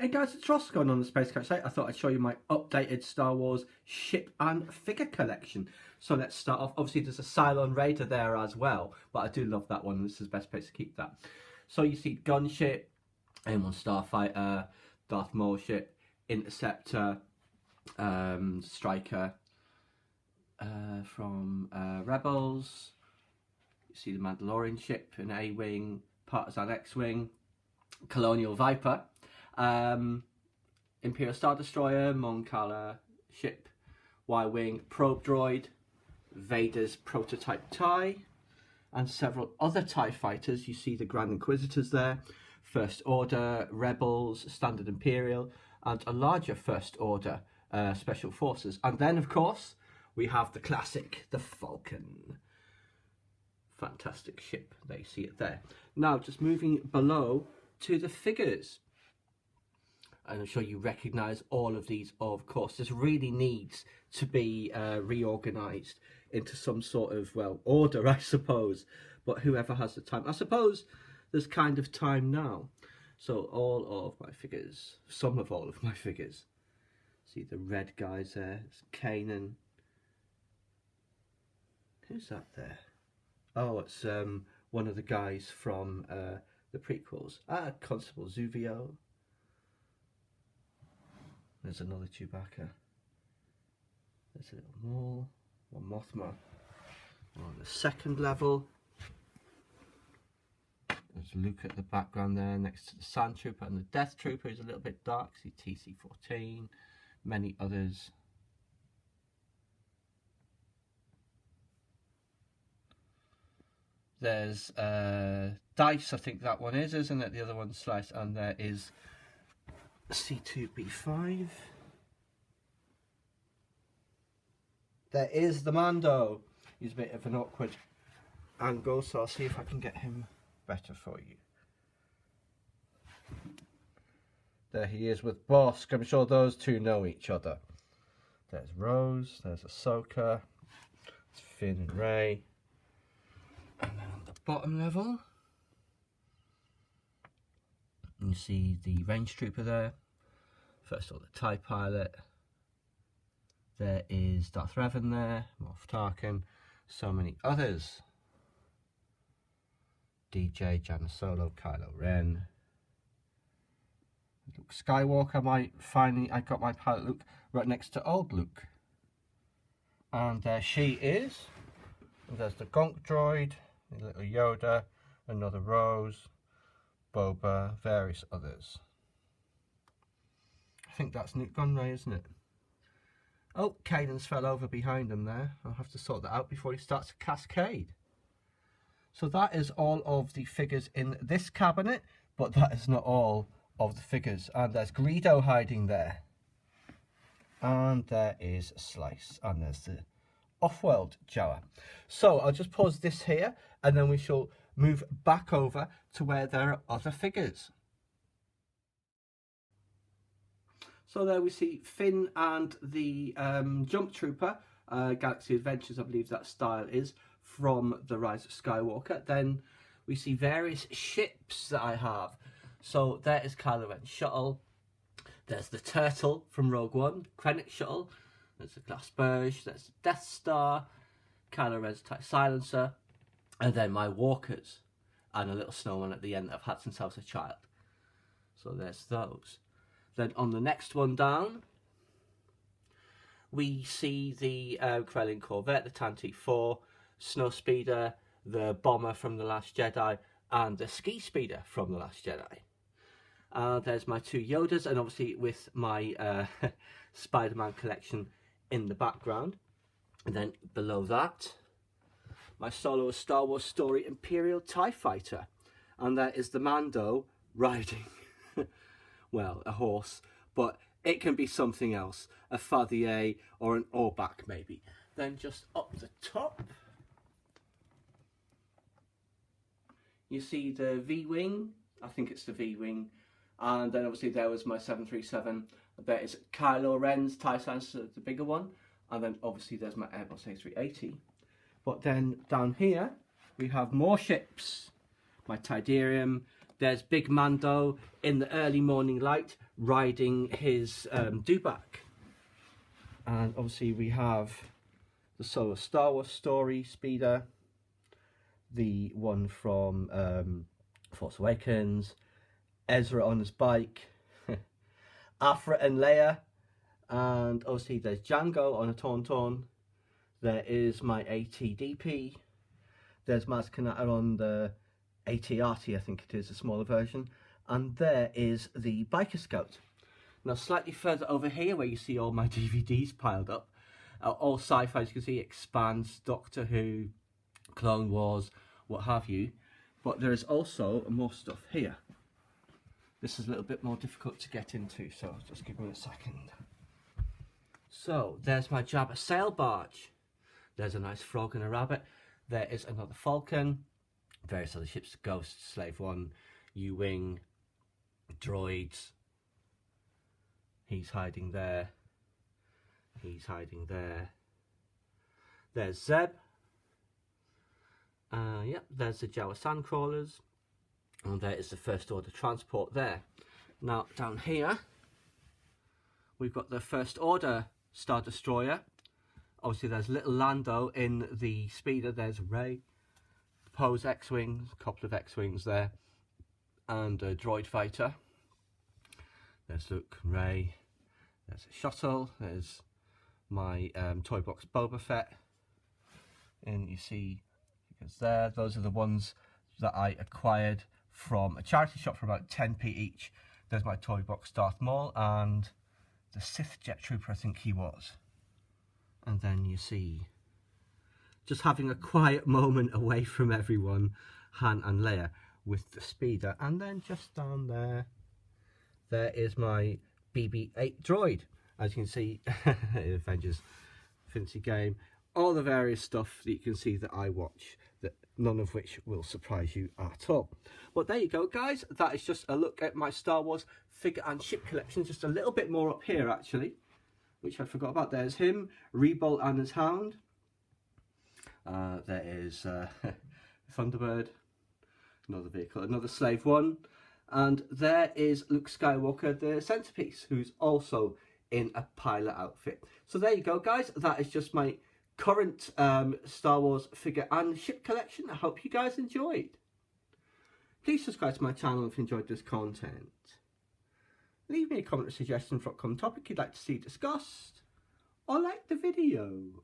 Hey guys, it's Ross going on the Space Coach site. I thought I'd show you my updated Star Wars ship and figure collection. So let's start off. Obviously there's a Cylon Raider there as well, but I do love that one. This is the best place to keep that. So you see Gunship, M1 Starfighter, Darth Maul ship, Interceptor, Striker from Rebels. You see the Mandalorian ship, an A-Wing, Partisan X-Wing, Colonial Viper, Imperial Star Destroyer, Mon Cala ship, Y-Wing, Probe Droid, Vader's prototype TIE, and several other TIE fighters. You see the Grand Inquisitors there, First Order, Rebels, Standard Imperial, and a larger First Order Special Forces. And then, of course, we have the classic, the Falcon. Fantastic ship. There you see it there. Now, just moving below to the figures. And I'm sure you recognise all of these, of course. This really needs to be reorganised into some sort of, well, order, I suppose. But whoever has the time. I suppose there's kind of time now. So all of my figures, some of all of my figures. See the red guys there. It's Kanan. Who's that there? Oh, it's one of the guys from the prequels. Constable Zuvio. There's another Chewbacca. There's a little more. One Mothma. On the second level. There's Luke at the background there, next to the Sand Trooper and the Death Trooper, who's a little bit dark. See TC-14. Many others. There's Dice, I think that one is, isn't it? The other one's Slice, and there is C2B5. There is the Mando. He's a bit of an awkward angle, so I'll see if I can get him better for you. There he is with Bosk. I'm sure those two know each other. There's Rose, there's Ahsoka, there's Finn and Rey. And then on the bottom level, you see the Range Trooper there. First of all, the TIE Pilot. There is Darth Revan there, Moff Tarkin, so many others. DJ, Jaina Solo, Kylo Ren. Luke Skywalker, I got my pilot Luke right next to old Luke. And there she is. And there's the Gonk droid, the little Yoda, another Rose, Boba, various others. I think that's Newt Gunray, isn't it? Oh, Kanan's fell over behind him there. I'll have to sort that out before he starts to cascade. So that is all of the figures in this cabinet, but that is not all of the figures. And there's Greedo hiding there. And there is Slice. And there's the Off-World Jawa. So I'll just pause this here, and then we shall move back over to where there are other figures. So there we see Finn and the Jump Trooper, Galaxy Adventures, I believe that style is, from The Rise of Skywalker. Then we see various ships that I have. So there is Kylo Ren's shuttle. There's the Turtle from Rogue One, Krennic shuttle. There's the Glass Burge. There's the Death Star, Kylo Ren's TIE Silencer, and then my Walkers, and a little snowman at the end that I've had since I was a child. So there's those. Then on the next one down, we see the Krellin Corvette, the Tantive 4, Snowspeeder, the Bomber from The Last Jedi, and the Ski Speeder from The Last Jedi. There's my two Yodas, and obviously with my Spider-Man collection in the background. And then below that, my solo Star Wars Story Imperial TIE Fighter. And there is the Mando riding, well, a horse, but it can be something else, a Fathier or an Orbak maybe. Then just up the top, you see the V-Wing, I think it's the V-Wing, and then obviously there was my 737, there is Kylo Ren's TIE Silencer, the bigger one, and then obviously there's my Airbus A380. But then down here, we have more ships, my Tidarium, there's Big Mando in the early morning light riding his dewback. And obviously we have the solo Star Wars story speeder, the one from Force Awakens, Ezra on his bike, Afra and Leia, and obviously there's Django on a Tauntaun. There is my ATDP. There's Maz Kanata on the ATRT, I think it is, a smaller version. And there is the Biker Scout. Now slightly further over here where you see all my DVDs piled up, all sci-fi, as you can see, Expanse, Doctor Who, Clone Wars, what have you. But there is also more stuff here. This is a little bit more difficult to get into, so just give me a second. So there's my Jabba sail barge. There's a nice frog and a rabbit. There is another Falcon. Various other ships, Ghost, Slave One, U-Wing, droids. He's hiding there. He's hiding there. There's Zeb. Yep, there's the Jawa Sandcrawlers. And there is the First Order transport there. Now, down here, we've got the First Order Star Destroyer. Obviously, there's little Lando in the speeder. There's Rey, Poe's X-Wings, a couple of X-Wings there, and a droid fighter. There's Luke and Rey. There's a shuttle. There's my toy box Boba Fett. And you see, because there, those are the ones that I acquired from a charity shop for about 10p each. There's my toy box Darth Maul and the Sith Jet Trooper, I think he was. And then you see, just having a quiet moment away from everyone, Han and Leia with the speeder. And then just down there, there is my BB-8 droid. As you can see, Avengers Infinity Game. All the various stuff that you can see that I watch, that none of which will surprise you at all. Well, there you go, guys. That is just a look at my Star Wars figure and ship collection. Just a little bit more up here, actually, which I forgot about. There's him, Rebolt and his Hound. There is Thunderbird, another vehicle, another Slave One. And there is Luke Skywalker, the centerpiece, who's also in a pilot outfit. So there you go, guys. That is just my current Star Wars figure and ship collection. I hope you guys enjoyed. Please subscribe to my channel if you enjoyed this content. Leave me a comment or suggestion for upcoming topic you'd like to see discussed, or like the video.